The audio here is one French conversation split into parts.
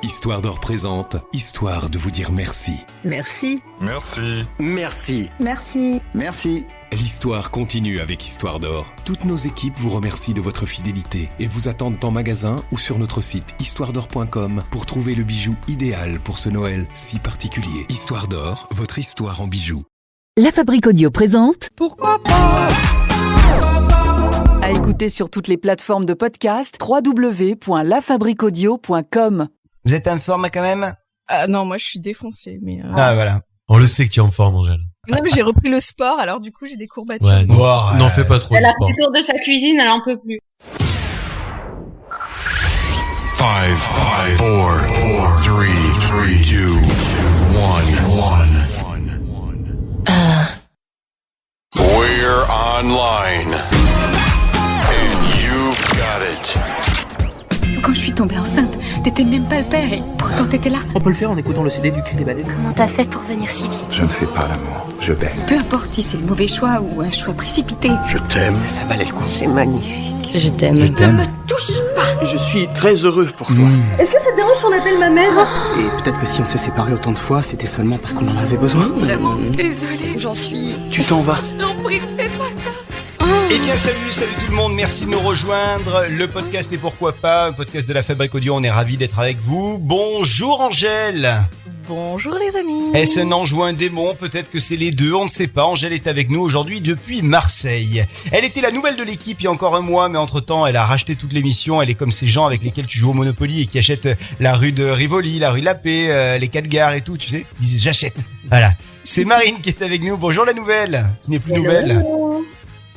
Histoire d'Or présente Histoire de vous dire merci. Merci. Merci. Merci. Merci. Merci. L'histoire continue avec Histoire d'Or. Toutes nos équipes vous remercient de votre fidélité et vous attendent en magasin ou sur notre site histoiredor.com pour trouver le bijou idéal pour ce Noël si particulier. Histoire d'Or, votre histoire en bijoux. La Fabrique Audio présente Pourquoi pas? à écouter sur toutes les plateformes de podcast www.lafabriqueaudio.com. Vous êtes en forme quand même? Non, moi je suis défoncée, mais... Ah voilà. On le sait que tu es en forme, Angèle. Non, mais j'ai repris le sport, alors du coup j'ai des courbatures. Ouais, n'en fais pas trop Elle de a sport. fait le tour de sa cuisine, elle en peut plus. 5, 4, 3, 2, 1. We're online. And you've got it. Quand je suis tombée enceinte, t'étais même pas le père et pourtant t'étais là. On peut le faire en écoutant le CD du Cri des Baleines. Comment t'as fait pour venir si vite? Je ne fais pas l'amour, je baise. Peu importe si c'est le mauvais choix ou un choix précipité. Je t'aime. Ça valait le coup. C'est magnifique. Je t'aime. Je t'aime. Ne me touche pas. Je suis très heureux pour toi. Est-ce que ça te dérange si on appelle ma mère? Et peut-être que si on s'est séparés autant de fois, c'était seulement parce qu'on en avait besoin. Vraiment, désolée. J'en suis... Tu t'en vas. Je t'en prie, fais pas ça. Eh bien salut tout le monde, merci de nous rejoindre. Le podcast et pourquoi pas, un podcast de la Fabrique Audio, on est ravis d'être avec vous. Bonjour Angèle. Bonjour les amis. Est-ce un ange ou un démon? Peut-être que c'est les deux, on ne sait pas. Angèle est avec nous aujourd'hui depuis Marseille. Elle était la nouvelle de l'équipe il y a encore un mois, mais entre-temps, elle a racheté toute l'émission. Elle est comme ces gens avec lesquels tu joues au Monopoly et qui achètent la rue de Rivoli, la rue de la Paix, les 4 gares et tout, tu sais. Ils disent j'achète. Voilà. C'est Marine qui est avec nous. Bonjour la nouvelle, qui n'est plus nouvelle.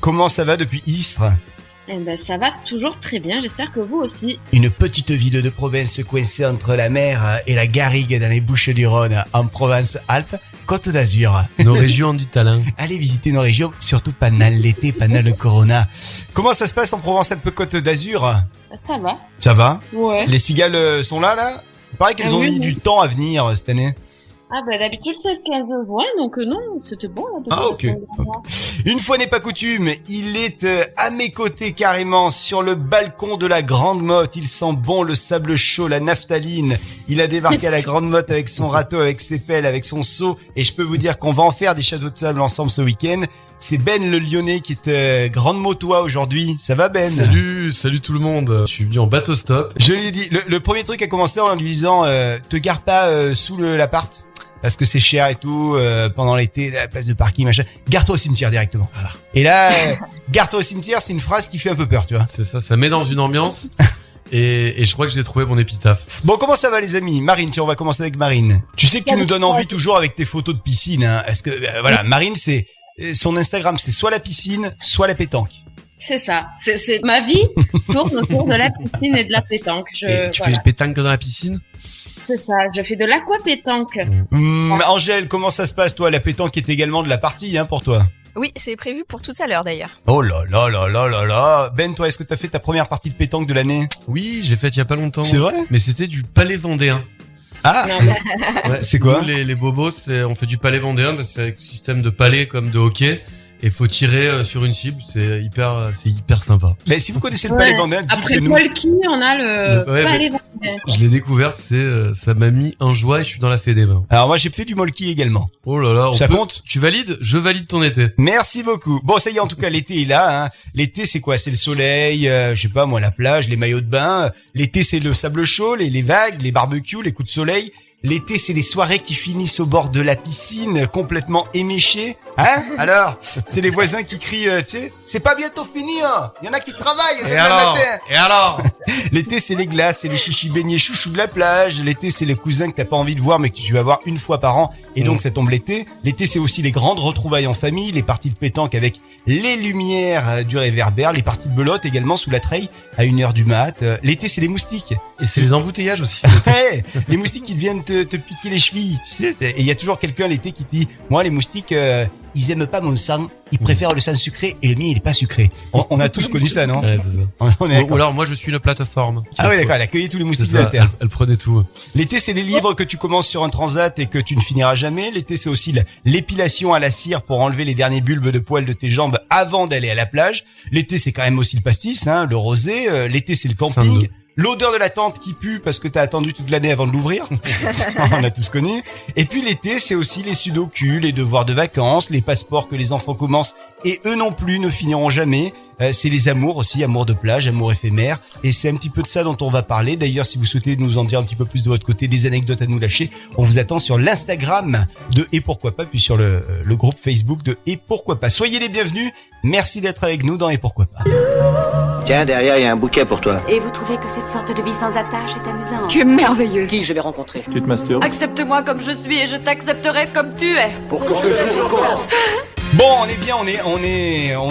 Comment ça va depuis Istres? Eh ben, ça va toujours très bien, j'espère que vous aussi. Une petite ville de province coincée entre la mer et la garrigue dans les Bouches-du-Rhône, en Provence-Alpes, Côte d'Azur. Nos régions ont du talent. Allez visiter nos régions, surtout pendant l'été, pendant le Corona. Comment ça se passe en Provence-Alpes Côte d'Azur? Ça va. Ça va? Ouais. Les cigales sont là? Il paraît qu'elles ont mis du temps à venir cette année. Ah bah d'habitude c'est le 15 juin, donc non, c'était bon là. Ah ok. Une fois n'est pas coutume, il est à mes côtés carrément sur le balcon de la Grande Motte. Il sent bon le sable chaud, la naphtaline. Il a débarqué à la Grande Motte avec son râteau, avec ses pelles, avec son seau. Et je peux vous dire qu'on va en faire des châteaux de sable ensemble ce week-end. C'est Ben le Lyonnais qui est grande motois aujourd'hui. Ça va Ben? Salut tout le monde. Je suis venu en bateau stop. Je lui ai dit, le premier truc a commencé en lui disant te gare pas sous l'appart. Parce que c'est cher et tout, pendant l'été, la place de parking, machin. Gare-toi au cimetière directement. Voilà. Et là, gare-toi au cimetière, c'est une phrase qui fait un peu peur, tu vois. C'est ça met dans une ambiance. Et je crois que j'ai trouvé mon épitaphe. Bon, comment ça va les amis? Marine, tiens, on va commencer avec Marine. Tu sais que tu nous donnes envie toujours avec tes photos de piscine, hein. Est-ce que, voilà, Marine, c'est, son Instagram, c'est soit la piscine, soit la pétanque. C'est ça, c'est ma vie tourne autour de la piscine et de la pétanque. Et tu fais une pétanque dans la piscine? C'est ça, je fais de l'aquapétanque. Angèle, comment ça se passe toi? La pétanque est également de la partie, hein, pour toi. Oui, c'est prévu pour tout à l'heure d'ailleurs. Oh là là là là là là. Ben, toi, est-ce que t'as fait ta première partie de pétanque de l'année? Oui, j'ai fait il y a pas longtemps. C'est vrai? Mais c'était du palais vendéen. Ah, ouais, c'est quoi? Nous, les bobos, on fait du palais vendéen, parce que c'est avec système de palais comme de hockey. Et faut tirer sur une cible, c'est hyper sympa. Mais si vous connaissez le palais vendéen, dites après que nous... Polki, on a le palais vendéen. Je l'ai découvert, ça m'a mis un joie et je suis dans la fédé. Alors moi j'ai fait du molki également. Oh là là, ça compte? Tu valides? Je valide ton été. Merci beaucoup. Bon, ça y est, en tout cas l'été est là, hein. L'été c'est quoi? C'est le soleil, je sais pas moi, la plage, les maillots de bain. L'été c'est le sable chaud, les vagues, les barbecues, les coups de soleil. L'été, c'est les soirées qui finissent au bord de la piscine, complètement éméchées. Hein? Alors, c'est les voisins qui crient, tu sais, c'est pas bientôt fini, hein. Il y en a qui travaillent demain matin. Et alors? L'été, c'est les glaces, c'est les chichis beignets chouchous de la plage. L'été, c'est les cousins que t'as pas envie de voir, mais que tu vas voir une fois par an. Et donc, ça tombe l'été. L'été, c'est aussi les grandes retrouvailles en famille, les parties de pétanque avec les lumières du réverbère, les parties de belote également sous la treille à 1h du mat. L'été, c'est les moustiques. Et c'est les embouteillages aussi. Ouais, les moustiques qui viennent te piquer les chevilles, tu sais. Et il y a toujours quelqu'un l'été qui te dit, moi les moustiques, ils aiment pas mon sang, ils préfèrent le sang sucré et le mien il est pas sucré. On a tous connu ça, non? Ouais, c'est ça. Ou alors moi je suis une plateforme. Ah oui d'accord, elle accueille tous les moustiques de la terre. Elle prenait tout. L'été c'est les livres que tu commences sur un transat et que tu ne finiras jamais. L'été c'est aussi l'épilation à la cire pour enlever les derniers bulbes de poils de tes jambes avant d'aller à la plage. L'été c'est quand même aussi le pastis, hein, le rosé. L'été c'est le camping. l'odeur de la tente qui pue parce que t'as attendu toute l'année avant de l'ouvrir. On a tous connu. Et puis l'été, c'est aussi les sudoku, les devoirs de vacances, les passeports que les enfants commencent et eux non plus ne finiront jamais. C'est les amours aussi, amour de plage, amour éphémère. Et c'est un petit peu de ça dont on va parler. D'ailleurs, si vous souhaitez nous en dire un petit peu plus de votre côté, des anecdotes à nous lâcher, on vous attend sur l'Instagram de Et Pourquoi Pas, puis sur le groupe Facebook de Et Pourquoi Pas. Soyez les bienvenus. Merci d'être avec nous dans Et Pourquoi Pas. Tiens, derrière, il y a un bouquet pour toi. Et vous trouvez que cette sorte de vie sans attache est amusante? Tu es merveilleux. Qui je vais rencontrer? Tu te masturbes? Accepte-moi comme je suis et je t'accepterai comme tu es. Pourquoi je suis au courant? Bon, on est bien, on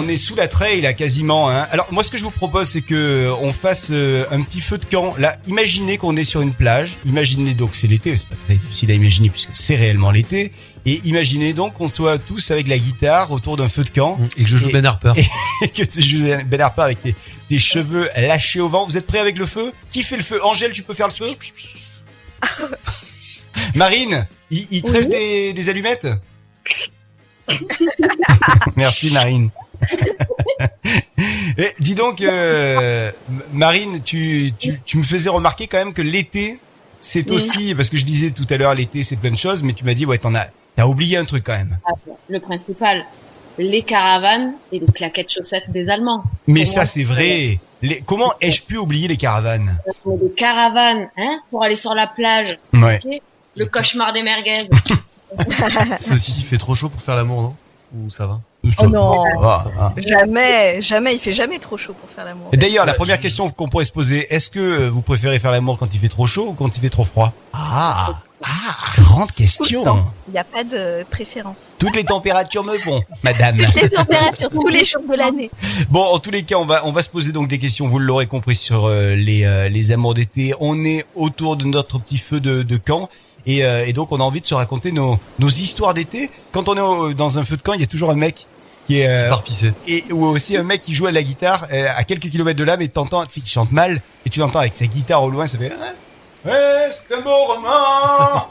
est sous la trail là quasiment. Hein. Alors moi, ce que je vous propose, c'est que on fasse un petit feu de camp. Là, imaginez qu'on est sur une plage. Imaginez donc c'est l'été, c'est pas très difficile à imaginer puisque c'est réellement l'été. Et imaginez donc qu'on soit tous avec la guitare autour d'un feu de camp et que je joue Ben Harper. Et que tu joues Ben Harper avec tes cheveux lâchés au vent. Vous êtes prêts avec le feu? Qui fait le feu? Angèle, tu peux faire le feu? Marine, il te reste des allumettes? Merci Marine. Et dis donc Marine, tu me faisais remarquer quand même que l'été c'est aussi, parce que je disais tout à l'heure l'été c'est plein de choses, mais tu m'as dit ouais t'as oublié un truc quand même. Le principal, les caravanes et les claquettes chaussettes des Allemands. Mais ça c'est vrai. Comment ai-je pu oublier les caravanes? Les caravanes, pour aller sur la plage. Ouais. Okay. Le cauchemar des merguez. C'est aussi, il fait trop chaud pour faire l'amour, non? Ou ça va? Oh non, jamais, il fait jamais trop chaud pour faire l'amour. Et d'ailleurs, la première question qu'on pourrait se poser, est-ce que vous préférez faire l'amour quand il fait trop chaud ou quand il fait trop froid? Grande question. Il n'y a pas de préférence. Toutes les températures me vont, madame. Toutes les températures, tous les jours de l'année. Bon, en tous les cas, on va se poser donc des questions, vous l'aurez compris, sur les amours d'été. On est autour de notre petit feu de camp. Et donc on a envie de se raconter nos histoires d'été. Quand on est dans un feu de camp, il y a toujours un mec qui est part pisser. Ou aussi un mec qui joue à la guitare à quelques kilomètres de là, mais t'entends, tu sais, qu'il chante mal et tu l'entends avec sa guitare au loin, ça fait c'est un beau roman.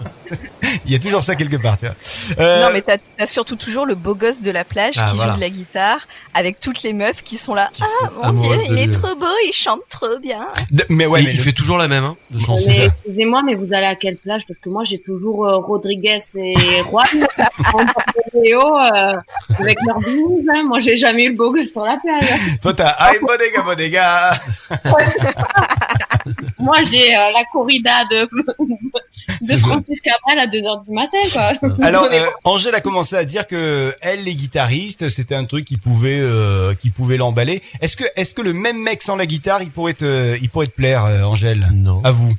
Il y a toujours ça quelque part, tu vois. Non, mais t'as surtout toujours le beau gosse de la plage qui joue de la guitare avec toutes les meufs qui sont là. Mon Dieu, il est trop beau, il chante trop bien. Mais ouais, mais il fait toujours la même, de chanson. Mais excusez-moi, mais vous allez à quelle plage? Parce que moi, j'ai toujours Rodriguez et Juan en Léo avec leurs blues. Moi, j'ai jamais eu le beau gosse sur la plage. Toi, t'as Ay Bodega. Moi, j'ai la corrida de Francis Cabrel à 2h du matin, quoi. Alors, Angèle a commencé à dire que elle, les guitaristes, c'était un truc qui pouvait l'emballer. Est-ce que le même mec sans la guitare, il pourrait te plaire, Angèle? Non. À vous?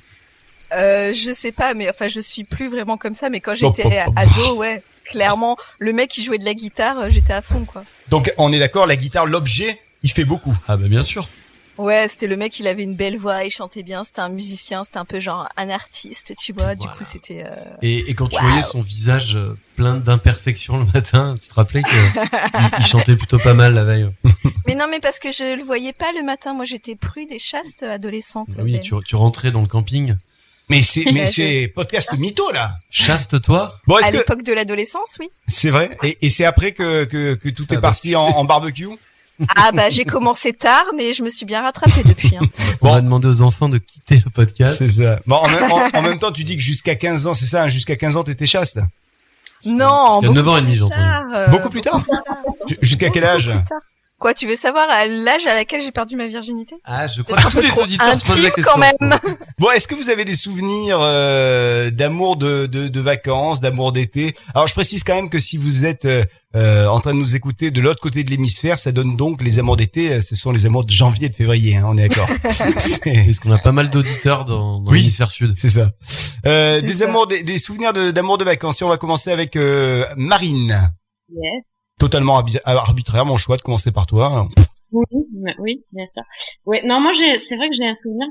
Je sais pas, mais enfin, je suis plus vraiment comme ça, mais quand j'étais ado, ouais, clairement, le mec qui jouait de la guitare, j'étais à fond, quoi. Donc, on est d'accord, la guitare, l'objet, il fait beaucoup. Ah, bah, bien sûr. Ouais, c'était le mec, il avait une belle voix, il chantait bien, c'était un musicien, c'était un peu genre un artiste, tu vois, du coup c'était... Et quand tu voyais son visage plein d'imperfections le matin, tu te rappelais qu'il chantait plutôt pas mal la veille. Mais non, mais parce que je le voyais pas le matin, moi j'étais prude et chaste adolescente. Oui, tu rentrais dans le camping. Mais c'est podcast mytho, là. Chaste, toi? Bon, à l'époque de l'adolescence, oui. C'est vrai? Et c'est après que tout est parti en barbecue? Ah bah j'ai commencé tard, mais je me suis bien rattrapée depuis. Hein. Bon, on va demander aux enfants de quitter le podcast. C'est ça. Bon, en même temps, tu dis que jusqu'à 15 ans, c'est ça, hein, jusqu'à 15 ans, t'étais chaste? Non, il y a 9 ans et demi, j'ai entendu. Beaucoup plus tard. Jusqu'à quel âge? Quoi, tu veux savoir l'âge à laquelle j'ai perdu ma virginité? Ah, je crois que tous les auditeurs se posent la question. Quand même. Bon, est-ce que vous avez des souvenirs d'amour de vacances, d'amour d'été? Alors, je précise quand même que si vous êtes en train de nous écouter de l'autre côté de l'hémisphère, ça donne donc les amours d'été, ce sont les amours de janvier et de février, hein, on est d'accord. Parce qu'on a pas mal d'auditeurs dans l'hémisphère sud. C'est ça. Des souvenirs d'amour de vacances. Et on va commencer avec Marine. Yes. Totalement arbitraire mon choix de commencer par toi. Oui, bien sûr. Ouais, non, moi c'est vrai que j'ai un souvenir,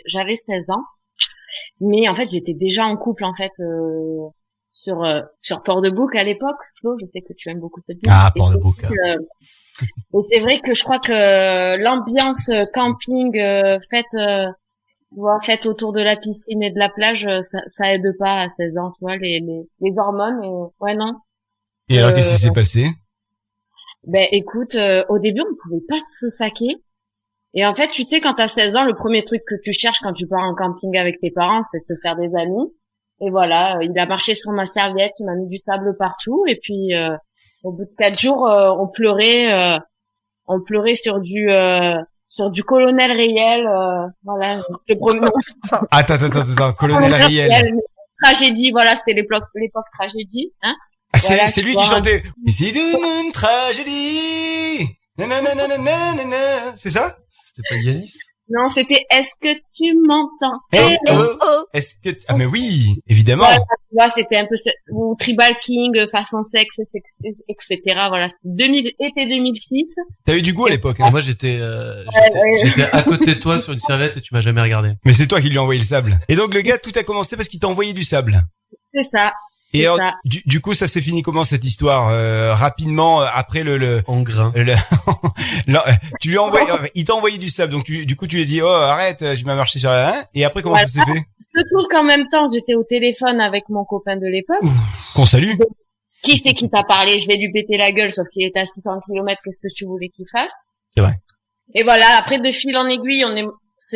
j'avais 16 ans. Mais en fait, j'étais déjà en couple en fait sur Port-de-Bouc à l'époque. Flo, je sais que tu aimes beaucoup cette ville. Ah, Port-de-Bouc. Et c'est vrai que je crois que l'ambiance camping fête autour de la piscine et de la plage, ça aide pas à 16 ans, tu vois, les hormones ouais non. Et alors qu'est-ce qui s'est passé? Ben écoute, au début on pouvait pas se saquer Et en fait, tu sais, quand t'as 16 ans, le premier truc que tu cherches quand tu pars en camping avec tes parents, c'est de te faire des amis. Et voilà, il a marché sur ma serviette, il m'a mis du sable partout. Et puis, au bout de 4 jours, on pleurait sur du colonel Riel. Voilà. Attends, colonel Riel. Tragédie, voilà, c'était l'époque tragédie, hein. Ah, voilà, c'est lui qui chantait. C'est une tragédie. Nanana. C'est ça? C'était pas Yanis? Non, c'était Est-ce que tu m'entends? Est-ce que ah mais oui, évidemment. Voilà, tu vois, c'était un peu ou Tribal King, façon sexe, etc. Voilà, c'était été 2006. T'as eu du goût à l'époque. Hein. Moi, j'étais à côté de toi sur une serviette et tu m'as jamais regardé. Mais c'est toi qui lui as envoyé le sable. Et donc le gars, tout a commencé parce qu'il t'a envoyé du sable. C'est ça. Et alors, du coup, ça s'est fini comment cette histoire rapidement après le en grain. Tu lui as envoyé, il t'a envoyé du sable, donc du coup tu lui as dit arrête, je m'as marché sur la et après comment ça s'est fait? Je trouve qu'en même temps j'étais au téléphone avec mon copain de l'époque. Qu'on salue. Qui c'est qui t'a parlé? Je vais lui péter la gueule, sauf qu'il était à 600 km. Qu'est-ce que tu voulais qu'il fasse? C'est vrai. Et voilà, après de fil en aiguille, on est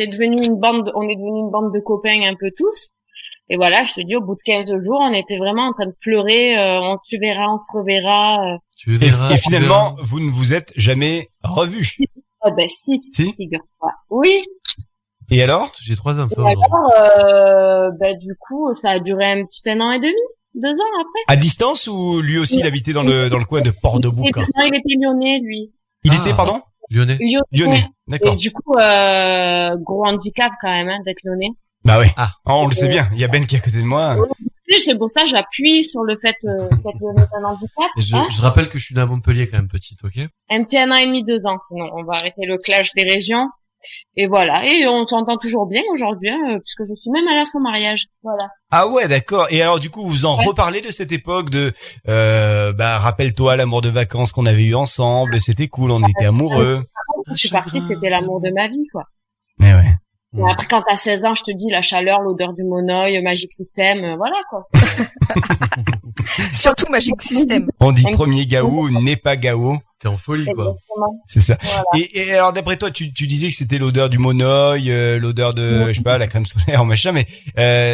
devenu une bande de copains un peu tous. Et voilà, je te dis, au bout de 15 jours, on était vraiment en train de pleurer, tu verras, on se reverra. Et finalement, vous ne vous êtes jamais revus. Ah ben si, figure-toi. Oui. Et alors? J'ai 3 infos. Et alors, du coup, ça a duré un an et demi, 2 ans après. À distance ou lui aussi il habitait dans le coin de Port-de-Bouc? Non, il était lyonnais, lui. Il était, pardon? Lyonnais. D'accord. Et du coup, gros handicap quand même, hein, d'être lyonnais. Bah oui. On le sait bien. Il y a Ben qui est à côté de moi. C'est pour ça que j'appuie sur le fait d'être lyonnais un handicap. Et je rappelle que je suis né à Montpellier quand même petite, ok? Un petit 1 an et demi, 2 ans, sinon on va arrêter le clash des régions. Et voilà. Et on s'entend toujours bien aujourd'hui, hein, puisque je suis même allée à son mariage. Voilà. Ah ouais, d'accord. Et alors du coup, vous en reparlez de cette époque de rappelle-toi l'amour de vacances qu'on avait eu ensemble, c'était cool, on était amoureux. Je suis partie, c'était l'amour de ma vie, quoi. Eh ouais. Et après, quand t'as 16 ans, je te dis, la chaleur, l'odeur du monoeil, Magic System, voilà, quoi. Surtout Magic System. On dit premier Gao n'est pas Gao. T'es en folie, quoi. Exactement. C'est ça. Voilà. Et alors, d'après toi, tu disais que c'était l'odeur du monoeil, l'odeur de, je sais pas, la crème solaire, machin, mais,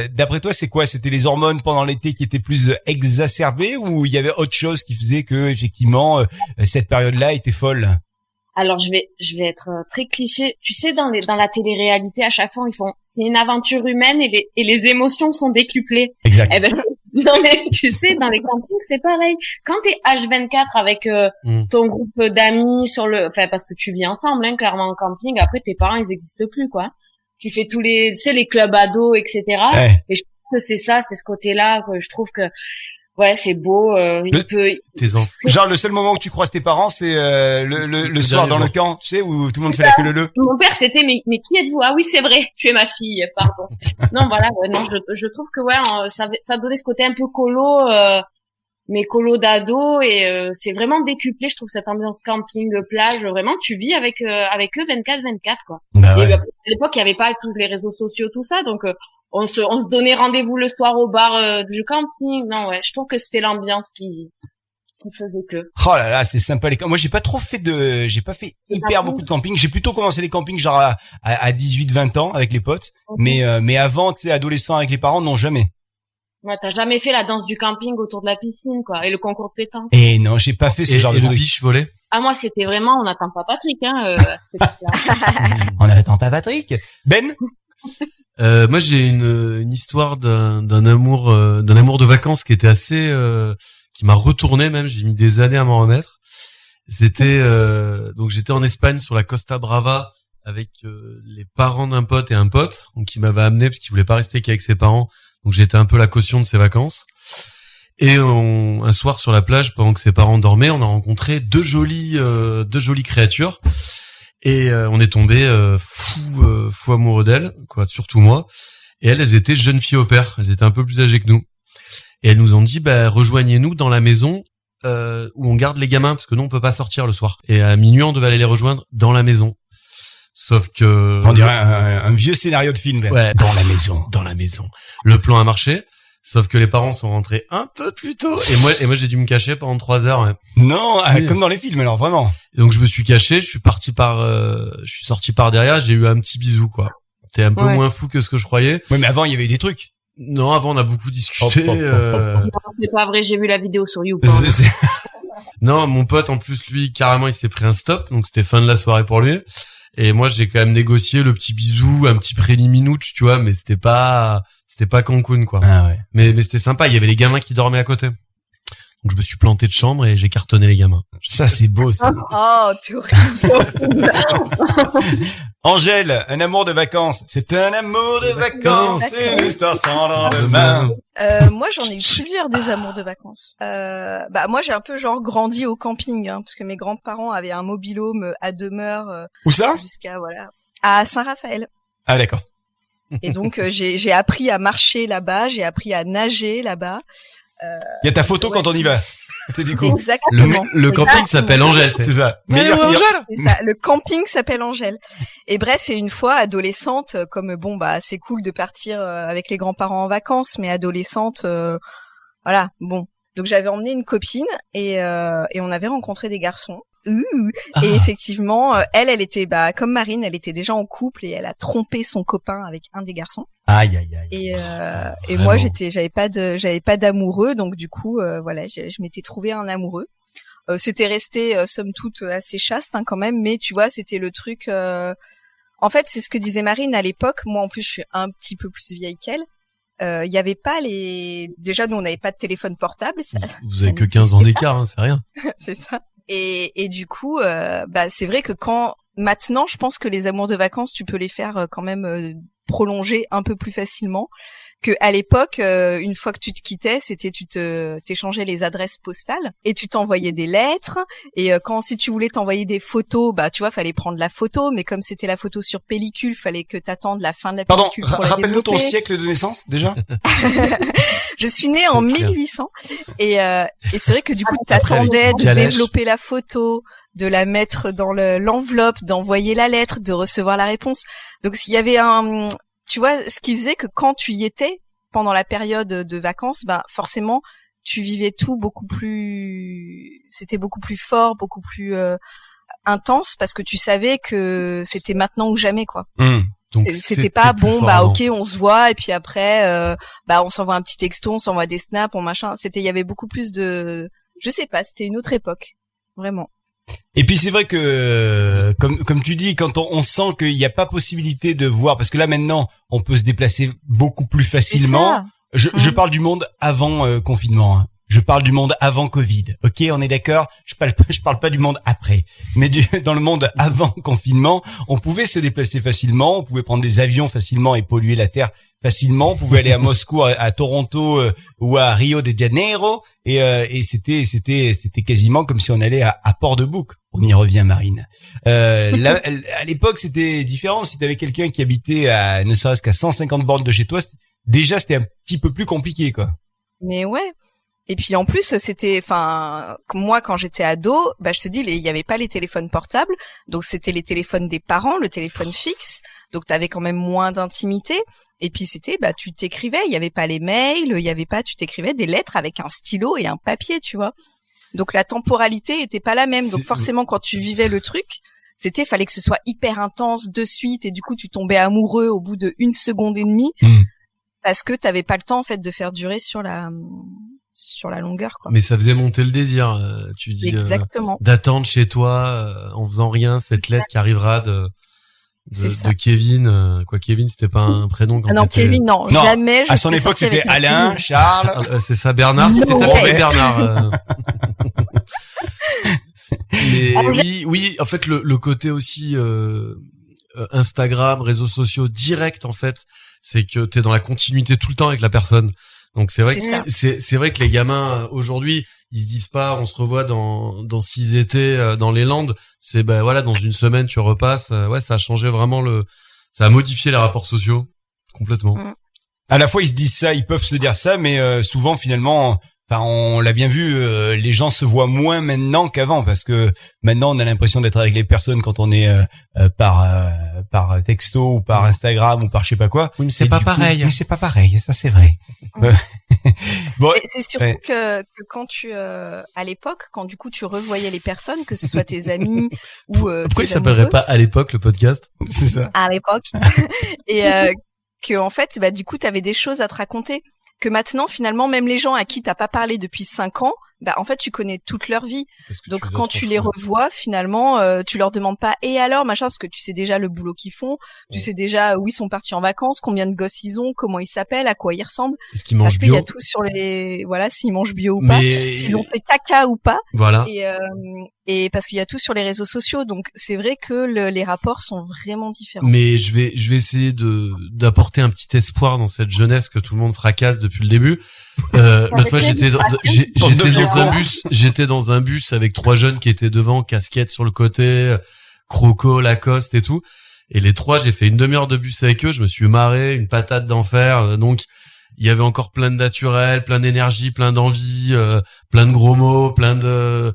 d'après toi, c'est quoi? C'était les hormones pendant l'été qui étaient plus exacerbées ou il y avait autre chose qui faisait que, effectivement, cette période-là était folle? Alors je vais être très cliché. Tu sais, dans la télé-réalité, à chaque fois ils font c'est une aventure humaine et les émotions sont décuplées. Exact. Eh ben non mais tu sais, dans les campings c'est pareil. Quand t'es H24 avec ton groupe d'amis parce que tu vis ensemble, hein, clairement en camping. Après tes parents ils existent plus quoi. Tu fais tous les clubs ados etc. Ouais. Et je trouve que c'est ce côté-là que je trouve que ouais, c'est beau. Tes enfants. Genre le seul moment où tu croises tes parents, c'est le soir dans le camp, tu sais, où tout le monde fait la queue leu. Mon père, c'était mais qui êtes-vous? Ah oui, c'est vrai, tu es ma fille. Pardon. Non, voilà. Ouais, non, je trouve que ouais, ça donnait ce côté un peu colo, mais colo d'ado et c'est vraiment décuplé. Je trouve cette ambiance camping, plage. Vraiment, tu vis avec eux 24/24 quoi. Bah ouais. Et à l'époque, il y avait pas tous les réseaux sociaux, tout ça, donc. On se donnait rendez-vous le soir au bar du camping. Non, ouais, je trouve que c'était l'ambiance qui faisait que. Oh là là, c'est sympa les campings. Moi, j'ai pas fait hyper beaucoup de camping. J'ai plutôt commencé les campings genre à 18-20 ans avec les potes. Okay. Mais avant, tu sais, adolescent avec les parents, non, jamais. Ouais, t'as jamais fait la danse du camping autour de la piscine, quoi, et le concours de pétanque. Et non, j'ai pas fait ce genre de truc. Et le biche volé. Ah, moi, c'était vraiment, on n'attend pas Patrick, hein, On n'attend pas Patrick. Ben? Moi j'ai une histoire d'un amour de vacances qui était assez qui m'a retourné même, j'ai mis des années à m'en remettre. C'était donc j'étais en Espagne sur la Costa Brava avec les parents d'un pote et un pote donc qui m'avait amené parce qu'il voulait pas rester qu'avec ses parents. Donc j'étais un peu la caution de ses vacances. Et un soir sur la plage pendant que ses parents dormaient, on a rencontré deux jolies créatures. Et on est tombé fou amoureux d'elles, quoi, surtout moi. Et elles étaient jeunes filles au pair, elles étaient un peu plus âgées que nous. Et elles nous ont dit, rejoignez-nous dans la maison où on garde les gamins, parce que nous on peut pas sortir le soir. Et à minuit on devait aller les rejoindre dans la maison. Sauf que on dirait un vieux scénario de film. Ouais, dans la maison. Le plan a marché. Sauf que les parents sont rentrés un peu plus tôt. Et moi, j'ai dû me cacher pendant 3 heures. Ouais. Non, comme dans les films, alors vraiment. Et donc, je me suis caché, je suis sorti par derrière, j'ai eu un petit bisou, quoi. T'es un peu moins fou que ce que je croyais. Ouais, mais avant, il y avait eu des trucs. Non, avant, on a beaucoup discuté. Non, c'est pas vrai, j'ai vu la vidéo sur YouTube. Non, mon pote, en plus, lui, carrément, il s'est pris un stop. Donc, c'était fin de la soirée pour lui. Et moi, j'ai quand même négocié le petit bisou, un petit préliminouche, tu vois, mais c'était pas Cancun, quoi. Ah ouais. Mais c'était sympa. Il y avait les gamins qui dormaient à côté. Donc, je me suis planté de chambre et j'ai cartonné les gamins. Ça, c'est beau, ça. Oh, t'es horrible. Angèle, un amour de vacances. C'est un amour de vacances. C'est une histoire sans lendemain. Moi, j'en ai eu plusieurs des amours de vacances. Moi, j'ai un peu genre grandi au camping, hein, parce que mes grands-parents avaient un mobil-home à demeure. Où ça? Jusqu'à, à Saint-Raphaël. Ah, d'accord. Et donc, j'ai appris à marcher là-bas, j'ai appris à nager là-bas. Il y a ta photo quand on y va. C'est du coup. Exactement. Le camping s'appelle Angèle. C'est ça. C'est ça. Le camping s'appelle Angèle. Et bref, et une fois, adolescente, comme c'est cool de partir avec les grands-parents en vacances, mais adolescente, voilà, bon. Donc j'avais emmené une copine et on avait rencontré des garçons. Et effectivement, elle était comme Marine, elle était déjà en couple et elle a trompé son copain avec un des garçons. Aïe aïe aïe. Et moi j'avais pas d'amoureux, donc du coup je m'étais trouvé un amoureux. C'était resté somme toute assez chaste quand même, mais tu vois, c'était le truc en fait, c'est ce que disait Marine à l'époque. Moi en plus, je suis un petit peu plus vieille qu'elle. Il y avait pas déjà nous on n'avait pas de téléphone portable, vous avez que 15 ans d'écart, hein, c'est rien. C'est ça. Et du coup, c'est vrai que maintenant, je pense que les amours de vacances, tu peux les faire quand même prolonger un peu plus facilement que à l'époque. Une fois que tu te quittais, c'était t'échangeais les adresses postales et tu t'envoyais des lettres. Et si tu voulais t'envoyer des photos, tu vois, fallait prendre la photo. Mais comme c'était la photo sur pellicule, fallait que t'attendes la fin de la pellicule. Pardon, rappelle-nous ton siècle de naissance déjà. Je suis née en 1800 et c'est vrai que du coup t'attendais de développer la photo, de la mettre dans l'enveloppe, d'envoyer la lettre, de recevoir la réponse. Donc s'il y avait tu vois, ce qui faisait que quand tu y étais pendant la période de vacances, forcément tu vivais tout c'était beaucoup plus fort, beaucoup plus intense parce que tu savais que c'était maintenant ou jamais, quoi. Donc c'était pas ok, on se voit et puis après on s'envoie un petit texto, on s'envoie des snaps, il y avait beaucoup plus de, je sais pas, c'était une autre époque, vraiment. Et puis c'est vrai que comme tu dis, quand on sent qu'il n'y a pas possibilité de voir, parce que là maintenant on peut se déplacer beaucoup plus facilement. Je parle du monde avant confinement. Hein. Je parle du monde avant Covid. Ok, on est d'accord. Je parle pas du monde après, mais dans le monde avant confinement, on pouvait se déplacer facilement, on pouvait prendre des avions facilement et polluer la terre facilement. On pouvait aller à Moscou, à Toronto ou à Rio de Janeiro, et c'était quasiment comme si on allait à Port-de-Bouc. On y revient, Marine. Là, à l'époque, c'était différent. Si t'avais quelqu'un qui habitait ne serait-ce qu'à 150 bornes de chez toi, c'était un petit peu plus compliqué, quoi. Mais ouais. Et puis en plus, moi quand j'étais ado, je te dis, il y avait pas les téléphones portables, donc c'était les téléphones des parents, le téléphone fixe, donc t'avais quand même moins d'intimité. Et puis c'était, tu t'écrivais, il y avait pas les mails, tu t'écrivais des lettres avec un stylo et un papier, tu vois. Donc la temporalité était pas la même, donc forcément quand tu vivais le truc, fallait que ce soit hyper intense de suite, et du coup tu tombais amoureux au bout de 1 seconde et demie, parce que t'avais pas le temps en fait de faire durer sur la longueur, quoi. Mais ça faisait monter le désir, tu dis. Exactement. D'attendre chez toi en faisant rien cette lettre qui arrivera de Kevin. Kevin, c'était pas un prénom quand Kevin, non, jamais. À son époque, c'était Alain, Charles. C'est ça, Bernard. Tu t'es tapé avec Bernard. Mais oui, en fait, le côté aussi Instagram, réseaux sociaux direct, en fait, c'est que t'es dans la continuité tout le temps avec la personne. Donc c'est vrai que les gamins aujourd'hui, ils se disent pas on se revoit dans 6 étés dans les Landes, c'est dans une semaine tu repasses. Ça a changé vraiment ça a modifié les rapports sociaux complètement. À la fois ils se disent ça, ils peuvent se dire ça, mais souvent finalement on l'a bien vu, les gens se voient moins maintenant qu'avant, parce que maintenant on a l'impression d'être avec les personnes quand on est par texto ou par Instagram ou par je sais pas quoi. Oui, mais c'est pas pareil. Mais c'est pas pareil, ça c'est vrai. Bon, c'est surtout que quand tu à l'époque, quand du coup tu revoyais les personnes, que ce soit tes amis ou pourquoi il s'appellerait pas à l'époque le podcast? C'est ça. À l'époque. Et que en fait, bah du coup, t'avais des choses à te raconter. Que maintenant, finalement, même les gens à qui t'as pas parlé depuis 5 ans, bah en fait, tu connais toute leur vie. Donc quand tu les revois, finalement, tu leur demandes pas et alors machin, parce que tu sais déjà le boulot qu'ils font, tu sais déjà où ils sont partis en vacances, combien de gosses ils ont, comment ils s'appellent, à quoi ils ressemblent. Est-ce qu'ils mangent Parce qu'il bio? y a tout sur les, voilà, s'ils mangent bio ou pas, s'ils ont fait caca ou pas. Voilà. Et parce qu'il y a tout sur les réseaux sociaux, donc c'est vrai que les rapports sont vraiment différents. Mais je vais essayer d'apporter un petit espoir dans cette jeunesse que tout le monde fracasse depuis le début. L'autre fois, j'étais dans un bus avec 3 jeunes qui étaient devant, casquettes sur le côté, Croco, Lacoste et tout. Et les 3, j'ai fait une demi-heure de bus avec eux, je me suis marré, une patate d'enfer. Donc, il y avait encore plein de naturel, plein d'énergie, plein d'envie, plein de gros mots, plein de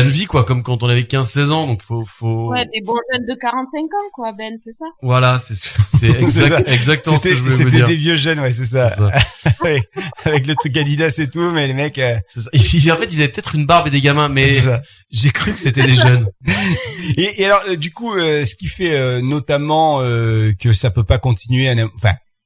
vie, quoi, comme quand on avait 15-16 ans, donc faut... Ouais, des bons jeunes de 45 ans, quoi, Ben, c'est ça? Voilà, c'est exactement ce que je voulais vous dire. C'était des vieux jeunes, ouais, c'est ça. Ouais, avec le truc Adidas et tout, mais les mecs, c'est ça. Et en fait, ils avaient peut-être une barbe et des gamins, mais j'ai cru que c'était des jeunes. Et alors, du coup, ce qui fait notamment que ça peut pas continuer,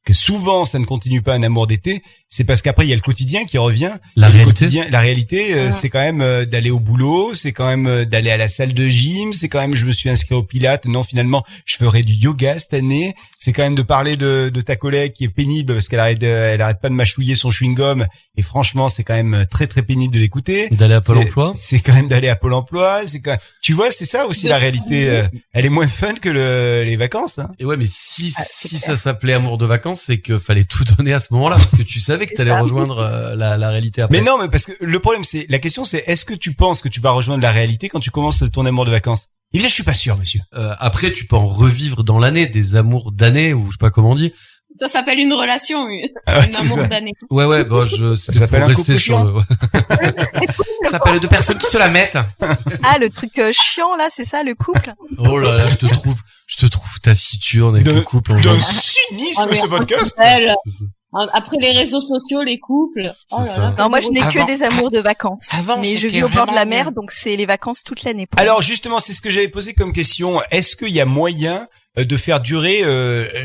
que souvent ça ne continue pas un amour d'été, c'est parce qu'après il y a le quotidien qui revient. La réalité, c'est quand même d'aller au boulot, c'est quand même d'aller à la salle de gym, c'est quand même je me suis inscrit au Pilates, non finalement je ferai du yoga cette année, c'est quand même de parler de ta collègue qui est pénible parce qu'elle arrête pas de mâchouiller son chewing-gum et franchement c'est quand même très très pénible de l'écouter. D'aller à Pôle emploi. C'est quand même d'aller à Pôle emploi, c'est quand même... Tu vois, c'est ça aussi la réalité, elle est moins fun que les vacances, hein. Et ouais, mais si ça s'appelait amour de vacances, c'est que fallait tout donner à ce moment-là parce que tu savais que t'allais rejoindre la réalité après. Mais non, mais parce que le problème la question c'est est-ce que tu penses que tu vas rejoindre la réalité quand tu commences ton amour de vacances? Eh bien, je suis pas sûr, monsieur. Après, tu peux en revivre dans l'année, des amours d'année ou je sais pas comment on dit. Ça s'appelle une relation, un amour d'année. Ouais, bon, ça s'appelle un couple chiant. Ça s'appelle 2 personnes qui se la mettent. Ah, le truc chiant là, c'est ça, le couple. Oh là là, je te trouve taciturne avec le couple. D'un cynisme, ce podcast. Après les réseaux sociaux, les couples. Oh là là. Non, moi je n'ai que des amours de vacances. Mais je vis au bord de la mer, donc c'est les vacances toute l'année. Alors justement, c'est ce que j'avais posé comme question. Est-ce qu'il y a moyen de faire durer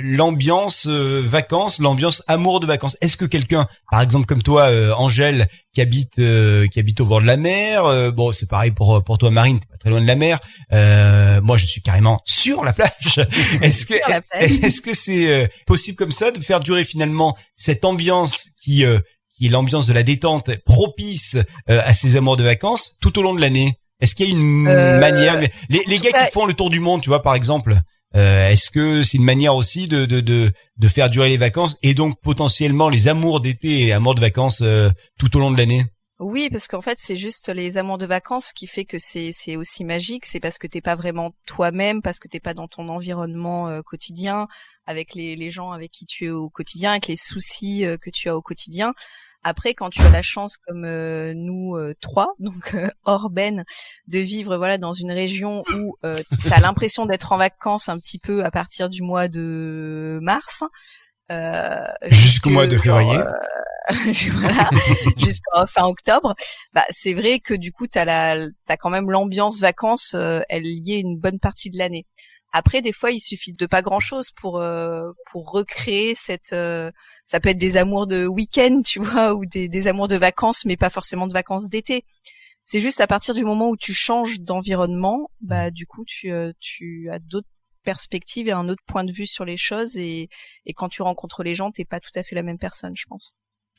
l'ambiance vacances, l'ambiance amour de vacances? Est-ce que quelqu'un, par exemple comme toi, Angèle, qui habite au bord de la mer, bon c'est pareil pour toi Marine, t'es pas très loin de la mer. Moi je suis carrément sur la plage. Est-ce que c'est possible comme ça de faire durer finalement cette ambiance qui est l'ambiance de la détente propice à ces amours de vacances tout au long de l'année? Est-ce qu'il y a une manière, les gars qui font le tour du monde, tu vois par exemple? Est-ce que c'est une manière aussi de faire durer les vacances et donc potentiellement les amours d'été et amours de vacances tout au long de l'année? Oui, parce qu'en fait, c'est juste les amours de vacances qui fait que c'est aussi magique. C'est parce que t'es pas vraiment toi-même, parce que t'es pas dans ton environnement quotidien, avec les gens avec qui tu es au quotidien, avec les soucis que tu as au quotidien. Après, quand tu as la chance, comme nous 3, donc hors Ben, de vivre voilà dans une région où t'as l'impression d'être en vacances un petit peu à partir du mois de mars, jusqu'au mois de février, voilà, jusqu'à fin octobre. Bah c'est vrai que du coup t'as quand même l'ambiance vacances, elle y est une bonne partie de l'année. Après, des fois, il suffit de pas grand-chose pour recréer cette. Ça peut être des amours de week-end, tu vois, ou des amours de vacances, mais pas forcément de vacances d'été. C'est juste à partir du moment où tu changes d'environnement, bah du coup, tu as d'autres perspectives et un autre point de vue sur les choses, et quand tu rencontres les gens, t'es pas tout à fait la même personne, je pense.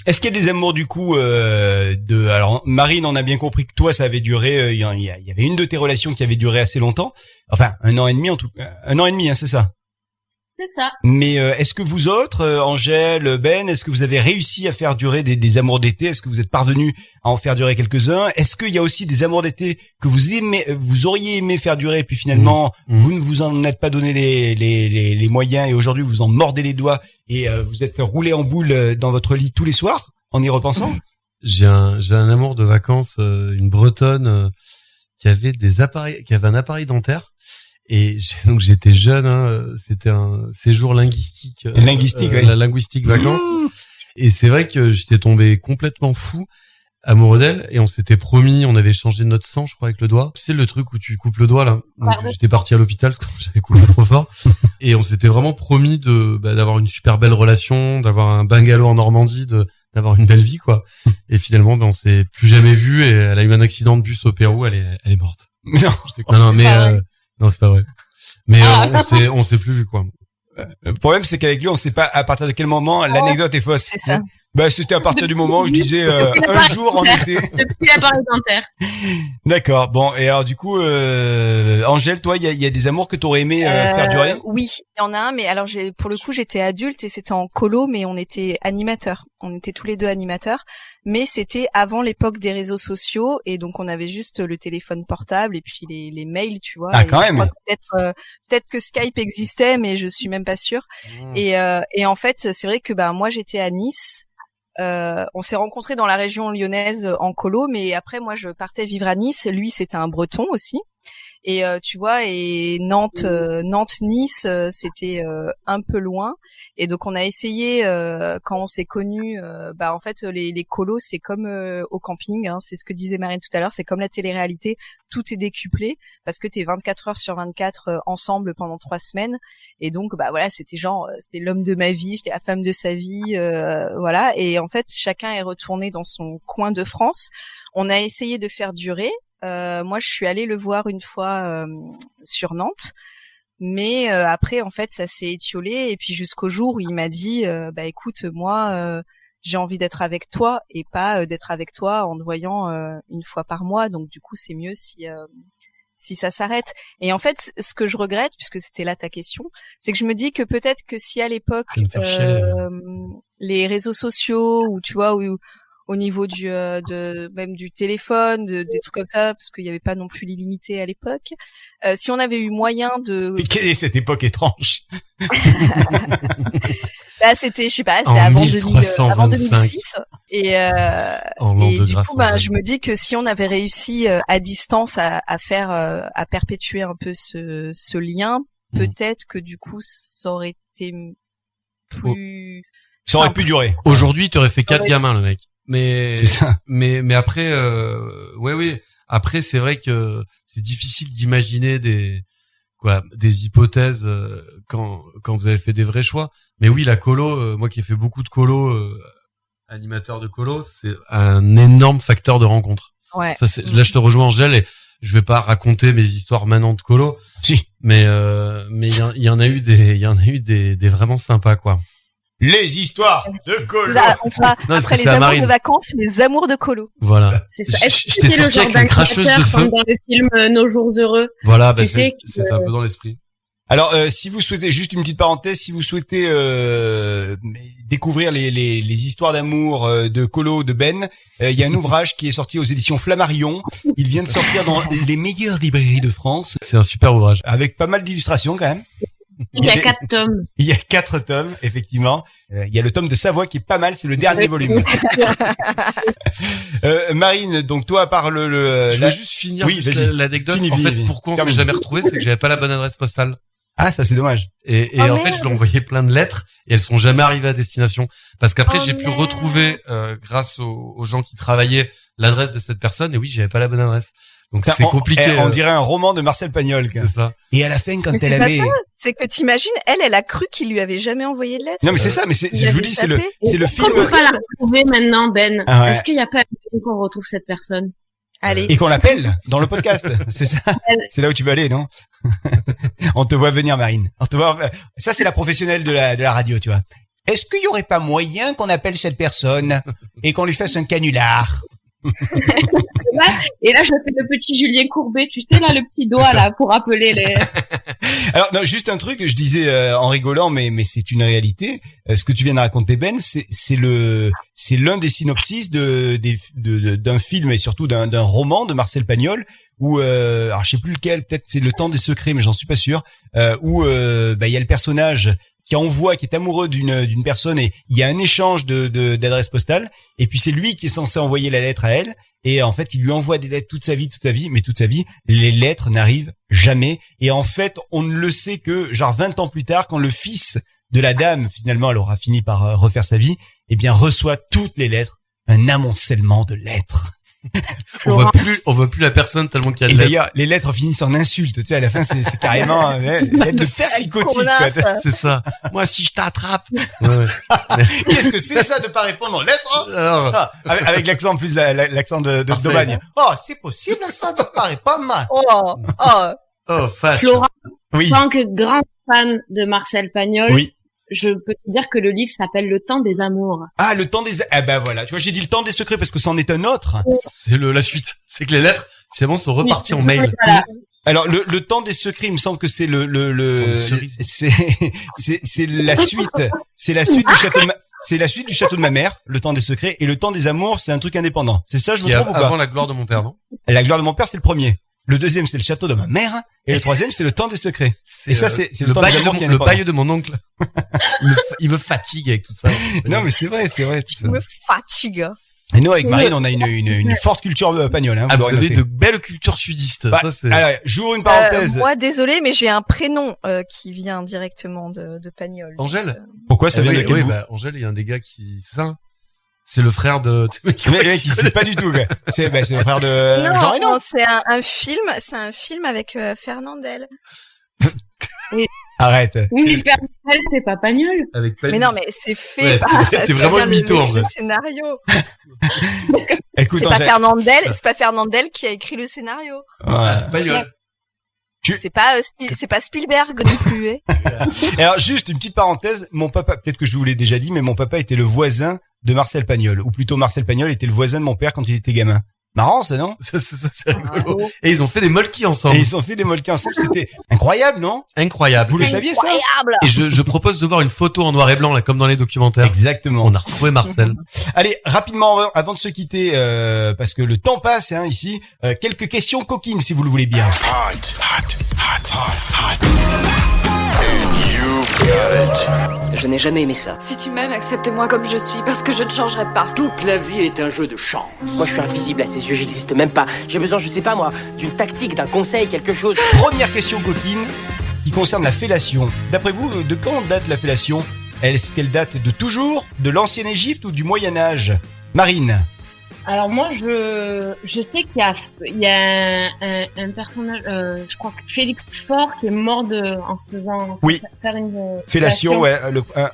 Est-ce qu'il y a des amours du coup alors Marine, on a bien compris que toi ça avait duré, il y avait une de tes relations qui avait duré assez longtemps, enfin 1 an et demi en tout, 1 an et demi, hein, c'est ça? C'est ça. Mais est-ce que vous autres, Angèle, Ben, est-ce que vous avez réussi à faire durer des amours d'été? Est-ce que vous êtes parvenus à en faire durer quelques-uns? Est-ce qu'il y a aussi des amours d'été que vous auriez aimé faire durer, et puis finalement vous ne vous en êtes pas donné les moyens, et aujourd'hui vous en mordez les doigts et vous êtes roulé en boule dans votre lit tous les soirs en y repensant? J'ai un amour de vacances, une Bretonne qui avait un appareil dentaire. Et donc j'étais jeune, hein, c'était un séjour linguistique, oui. La linguistique vacances. Et c'est vrai que j'étais tombé complètement fou, amoureux d'elle, et on s'était promis, on avait changé notre sang, je crois, avec le doigt. Tu sais, le truc où tu coupes le doigt, là. Donc, j'étais parti à l'hôpital parce que j'avais coupé trop fort. Et on s'était vraiment promis d'avoir une super belle relation, d'avoir un bungalow en Normandie, d'avoir une belle vie, quoi. Et finalement, on s'est plus jamais vu, et elle a eu un accident de bus au Pérou, elle est morte. Non, mais, non, c'est pas vrai. Mais, on s'est plus vu, quoi. Le problème, c'est qu'avec lui, on sait pas à partir de quel moment l'anecdote est fausse. C'est ça. Bah, c'était à partir du moment où je disais un jour en été. Depuis l'appareil dentaire. D'accord. Bon, et alors du coup, Angèle, toi, il y a des amours que t'aurais aimé faire durer? Oui, il y en a un, mais alors pour le coup, j'étais adulte et c'était en colo, mais on était animateurs. On était tous les deux animateurs, mais c'était avant l'époque des réseaux sociaux et donc on avait juste le téléphone portable et puis les mails, tu vois. Ah, quand même. Peut-être que Skype existait, mais je suis même pas sûre. Et en fait, c'est vrai que moi j'étais à Nice. On s'est rencontrés dans la région lyonnaise en colo, mais après moi je partais vivre à Nice. Lui c'était un Breton aussi. Et tu vois, et Nantes-Nice, c'était un peu loin. Et donc on a essayé quand on s'est connus. En fait, les colos, c'est comme au camping. Hein, c'est ce que disait Marine tout à l'heure. C'est comme la télé-réalité. Tout est décuplé parce que t'es 24 heures sur 24 ensemble pendant 3 semaines. Et donc voilà, c'était l'homme de ma vie, j'étais la femme de sa vie, voilà. Et en fait, chacun est retourné dans son coin de France. On a essayé de faire durer. Moi, je suis allée le voir une fois sur Nantes, mais après, en fait, ça s'est étiolé. Et puis jusqu'au jour où il m'a dit, écoute, moi, j'ai envie d'être avec toi et pas d'être avec toi en te voyant une fois par mois. Donc du coup, c'est mieux si ça s'arrête. Et en fait, ce que je regrette, puisque c'était là ta question, c'est que je me dis que peut-être que si à l'époque les réseaux sociaux ou tu vois où au niveau même du téléphone, des trucs comme ça, parce qu'il y avait pas non plus l'illimité à l'époque. Si on avait eu moyen de... Mais quelle est cette époque étrange? C'était, je sais pas, c'était avant 2006. Et du coup, je me dis que si on avait réussi à distance à perpétuer un peu ce lien, peut-être que du coup, ça aurait été plus... Ça aurait pu durer. Aujourd'hui, tu aurais fait 4 gamins, le mec. Mais c'est ça. Mais après oui. Après c'est vrai que c'est difficile d'imaginer des hypothèses quand vous avez fait des vrais choix. Mais oui, la colo, moi qui ai fait beaucoup de colo, animateur de colo, c'est un énorme facteur de rencontre. Ouais. Ça là je te rejoins Angèle et je vais pas raconter mes histoires maintenant de colo. Si. Mais il y en a eu des vraiment sympas quoi. Les histoires de colo. On fera après les amours de vacances, les amours de colo. Voilà. C'est ça. Est-ce que c'est le genre d'incréateur comme dans le film Nos jours heureux? Voilà, c'est un peu dans l'esprit. Alors, si vous souhaitez, juste une petite parenthèse, si vous souhaitez découvrir les histoires d'amour de Colo, de Ben, il y a un ouvrage qui est sorti aux éditions Flammarion. Il vient de sortir dans les meilleures librairies de France. C'est un super ouvrage. Avec pas mal d'illustrations quand même. Il y a 4 tomes. Il y a 4 tomes, effectivement. Il y a le tome de Savoie qui est pas mal, c'est le dernier volume. Marine, donc toi, à part je vais juste finir l'anecdote. En fait, pourquoi on s'est jamais retrouvé, c'est que j'avais pas la bonne adresse postale. Ah, ça c'est dommage. Et en fait, je lui ai envoyé plein de lettres et elles sont jamais arrivées à destination. Parce qu'après, j'ai pu retrouver, grâce aux gens qui travaillaient, l'adresse de cette personne. Et oui, j'avais pas la bonne adresse. Donc c'est compliqué. On dirait un roman de Marcel Pagnol. C'est ça. Et à la fin, quand elle avait... C'est que t'imagines, elle a cru qu'il lui avait jamais envoyé de lettre. Non mais c'est ça, mais je vous dis, c'est le film. On peut pas la retrouver maintenant, Ben. Ah ouais. Est-ce qu'il y a pas qu'on retrouve cette personne? Allez. Et qu'on l'appelle dans le podcast. C'est ça. C'est là où tu veux aller, non? On te voit venir, Marine. Ça, c'est la professionnelle de la radio, tu vois. Est-ce qu'il y aurait pas moyen qu'on appelle cette personne et qu'on lui fasse un canular? Et là, je fais le petit Julien Courbet, tu sais, là, le petit doigt, là, pour appeler les... Alors, non, juste un truc, je disais en rigolant, mais c'est une réalité. Ce que tu viens de raconter, Ben, c'est l'un des synopsis d'un film et surtout d'un roman de Marcel Pagnol où, alors je sais plus lequel, peut-être c'est Le Temps des Secrets, mais j'en suis pas sûr, où, il y a le personnage qui est amoureux d'une personne et il y a un échange d'adresse postale et puis c'est lui qui est censé envoyer la lettre à elle et en fait il lui envoie des lettres toute sa vie, mais toute sa vie les lettres n'arrivent jamais et en fait on ne le sait que genre 20 ans plus tard quand le fils de la dame finalement elle aura fini par refaire sa vie eh bien, reçoit toutes les lettres. Un amoncellement de lettres. On voit plus la personne tellement qu'il y a de Et lettres. d'ailleurs, les lettres finissent en insultes. Tu sais, à la fin, c'est carrément lettre de psychotique. Quoi. C'est ça. Moi, si je t'attrape. Ouais. Qu'est-ce que c'est ça de pas répondre aux lettres Alors, avec l'accent en plus, l'accent de d'Aubagne. Oh, c'est possible ça de pas répondre. Oh, fâche. Flora, Oui. en tant que grand fan de Marcel Pagnol, Oui. je peux te dire que le livre s'appelle Le Temps des Amours. Ah, le temps des... Ah ben voilà, tu vois, j'ai dit le temps des secrets parce que c'en est un autre. C'est la suite. C'est que les lettres, finalement, sont reparties en mail. Voilà. Alors, le temps des secrets, il me semble que c'est c'est la suite. C'est la suite du château de c'est la suite du château de ma mère, le temps des secrets, et le temps des amours, c'est un truc indépendant. C'est ça, je me trompe ou pas? Avant la gloire de mon père, non? La gloire de mon père, c'est le premier. Le deuxième, c'est le château de ma mère, et le troisième, c'est le temps des secrets. Et ça, c'est le temps des amours qui est le indépendant. bail de mon oncle. Il me fatigue avec tout ça. Non, mais c'est vrai, tout ça. Je me fatigue. Et nous, avec Marine, on a une forte culture pagnole, hein. Vous avez de belles cultures sudistes. Bah, ça, c'est... Alors, j'ouvre une parenthèse. Moi, désolé, mais j'ai un prénom qui vient directement de Pagnol. Angèle. Pourquoi ça vient de quel bout? Bah, Angèle, il y a un des gars qui, c'est ça. C'est le frère de, mais le mec, il sait pas du tout, quoi. C'est le frère de Jean Reno. Non, c'est un film avec Fernandel. Oui. Arrête. Oui, mais Fernandel, c'est pas Pagnol. Avec Mais non, mais c'est fait par... C'est vraiment une mytho, en le fait. scénario. Écoute, c'est Angèle, pas Fernandel qui a écrit le scénario. Ouais. C'est Pagnol. C'est pas Spielberg non plus, hein. Alors, juste une petite parenthèse. Mon papa, peut-être que je vous l'ai déjà dit, mais mon papa était le voisin de Marcel Pagnol. Ou plutôt, Marcel Pagnol était le voisin de mon père quand il était gamin. Marrant, ça, non? Ça, c'est rigolo. Et ils ont fait des molki ensemble. Et ils ont fait des molki ensemble. C'était incroyable, non? Incroyable. Vous le saviez, ça? Incroyable. Et je propose de voir une photo en noir et blanc, là, comme dans les documentaires. Exactement. On a retrouvé Marcel. Allez, rapidement, avant de se quitter, parce que le temps passe, hein, ici, quelques questions coquines, si vous le voulez bien. And you've got it. Je n'ai jamais aimé ça. Si tu m'aimes, accepte-moi comme je suis, parce que je ne changerai pas. Toute la vie est un jeu de chance. Moi, je suis invisible à ses yeux, j'existe même pas. J'ai besoin, je sais pas moi, d'une tactique, d'un conseil, quelque chose. Première question coquine qui concerne la fellation. D'après vous, de quand date la fellation? Est-ce qu'elle date de toujours, de l'ancienne Égypte ou du Moyen-Âge? Marine. Alors moi, je sais qu'il y a un personnage, je crois que Félix Faure, qui est mort en se faisant faire une fellation, ouais,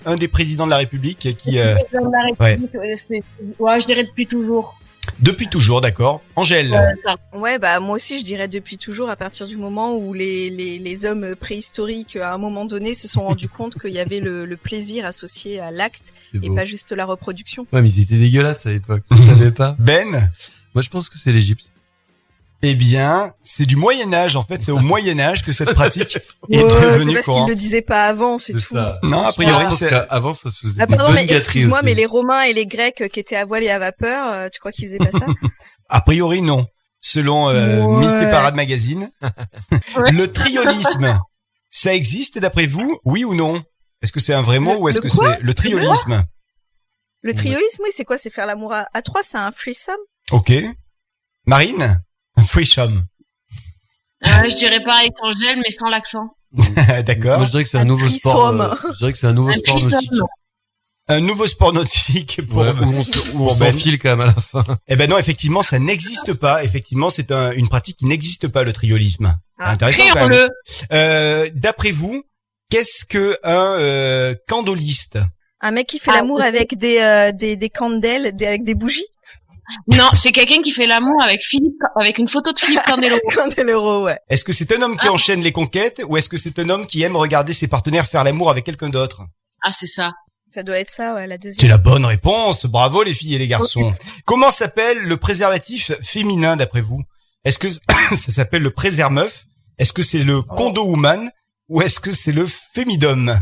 un des présidents de la République qui président de la République, je dirais depuis toujours. Depuis toujours, d'accord. Angèle. Ouais, bah moi aussi je dirais depuis toujours, à partir du moment où les hommes préhistoriques à un moment donné se sont rendus compte qu'il y avait le plaisir associé à l'acte et pas juste la reproduction. Ouais, mais ils étaient dégueulasses à l'époque. Vous savez pas? Ben. Moi, je pense que c'est l'Égypte. Eh bien, c'est du Moyen-Âge, en fait, c'est au Moyen-Âge que cette pratique est devenue parce qu'ils le disaient pas avant, c'est tout. Ça. Non, a priori, avant, ça se faisait pardon, mais excuse-moi, aussi. mais les Romains et les Grecs qui étaient à voile et à vapeur, tu crois qu'ils faisaient pas ça? A priori, non. Selon Mythe et Parade Magazine. Le triolisme, ça existe d'après vous? Oui ou non? Est-ce que c'est un vrai mot ou est-ce que c'est le triolisme? Le triolisme, oui, c'est quoi? C'est faire l'amour à trois, c'est un threesome? Ok. Marine? Un threesome. Je dirais pareil qu'Angèle, mais sans l'accent. D'accord. Moi, je dirais que c'est un nouveau sport. Je dirais que c'est un nouveau sport nautique. Un nouveau sport nautique pour, où on s'enfile quand même à la fin. Eh ben non, effectivement, ça n'existe pas. Effectivement, c'est une pratique qui n'existe pas, le triolisme. Intéressant quand même. D'après vous, qu'est-ce que un candoliste? Un mec qui fait l'amour avec des candelles, avec des bougies? Non, c'est quelqu'un qui fait l'amour avec une photo de Philippe Candeloro. Candeloro, ouais. Est-ce que c'est un homme qui enchaîne les conquêtes ou est-ce que c'est un homme qui aime regarder ses partenaires faire l'amour avec quelqu'un d'autre? Ah, c'est ça. Ça doit être ça, ouais, la deuxième. C'est la bonne réponse. Bravo les filles et les garçons. Comment s'appelle le préservatif féminin d'après vous? Est-ce que ça s'appelle le présermeuf? Est-ce que c'est le condo woman ou est-ce que c'est le fémidum?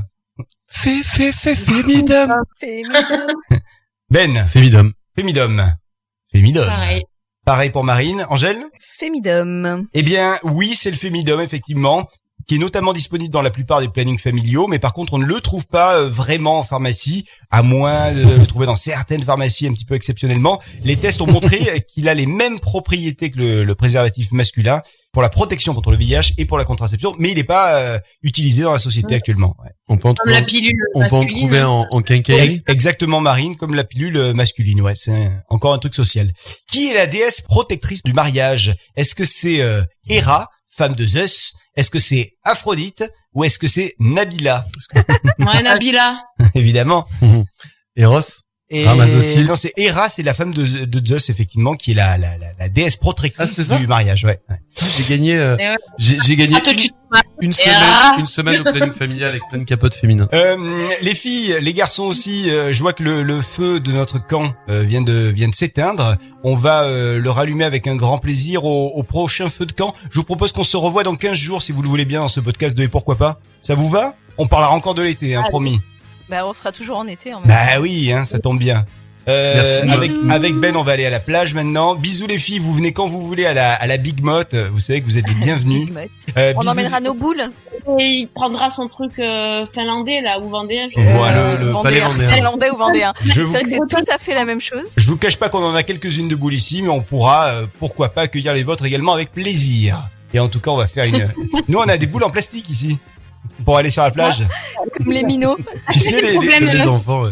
Fémidum. Ben. Fémidum. Fémidum. Pareil pour Marine. Angèle? Fémidum. Eh bien, oui, c'est le fémidum, effectivement. qui est notamment disponible dans la plupart des plannings familiaux, mais par contre on ne le trouve pas vraiment en pharmacie, à moins de le trouver dans certaines pharmacies un petit peu exceptionnellement. Les tests ont montré qu'il a les mêmes propriétés que le préservatif masculin pour la protection contre le VIH et pour la contraception, mais il n'est pas utilisé dans la société actuellement. Ouais. On peut en trouver, la pilule on peut en trouver en quincaillerie. Exactement, Marine, comme la pilule masculine. Ouais, c'est encore un truc social. Qui est la déesse protectrice du mariage? Est-ce que c'est Héra, femme de Zeus? Est-ce que c'est Aphrodite ou est-ce que c'est Nabila? Ouais, Nabila. Évidemment. Eros. Et Ramazotti. non, c'est Héra, c'est la femme de Zeus, effectivement, qui est la déesse protectrice du mariage. Ouais. J'ai gagné. J'ai gagné une semaine au planning familial avec plein de capotes féminins. Les filles, les garçons aussi. Je vois que le feu de notre camp vient de s'éteindre. On va le rallumer avec un grand plaisir au prochain feu de camp. Je vous propose qu'on se revoie dans 15 jours, si vous le voulez bien, dans ce podcast de Et pourquoi pas. Ça vous va? On parlera encore de l'été, hein, promis. Bah, on sera toujours en été en même temps. Bah oui, hein, ça tombe bien. Avec Ben, on va aller à la plage maintenant. Bisous les filles, vous venez quand vous voulez à la Big Motte. Vous savez que vous êtes les bienvenus. On emmènera nos boules. Et il prendra son truc finlandais là ou vendéen. Voilà, le palais vendéen. Finlandais ou vendéen. C'est vrai que c'est tout à fait la même chose. Je vous cache pas qu'on en a quelques-unes de boules ici, mais on pourra, pourquoi pas, accueillir les vôtres également avec plaisir. Et en tout cas, on va faire Nous, on a des boules en plastique ici. Pour aller sur la plage. Comme les minots. Tu sais, les enfants. Ouais.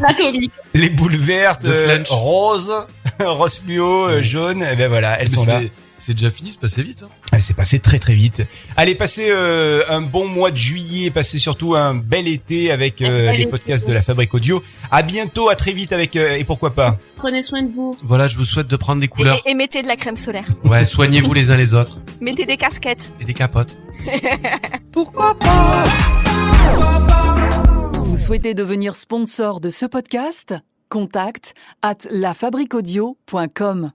Les boules vertes, roses, rose fluo, jaune, et ben voilà, elles sont là. C'est déjà fini, c'est passé vite. Hein. C'est passé très très vite. Allez, passez un bon mois de juillet, passez surtout un bel été avec les podcasts de la Fabrique Audio. À bientôt, à très vite avec Et pourquoi pas. Prenez soin de vous. Voilà, je vous souhaite de prendre des couleurs. Et mettez de la crème solaire. Ouais, soignez-vous les uns les autres. Mettez des casquettes. Et des capotes. Pourquoi pas? Vous souhaitez devenir sponsor de ce podcast? Contact @lafabriqueaudio.com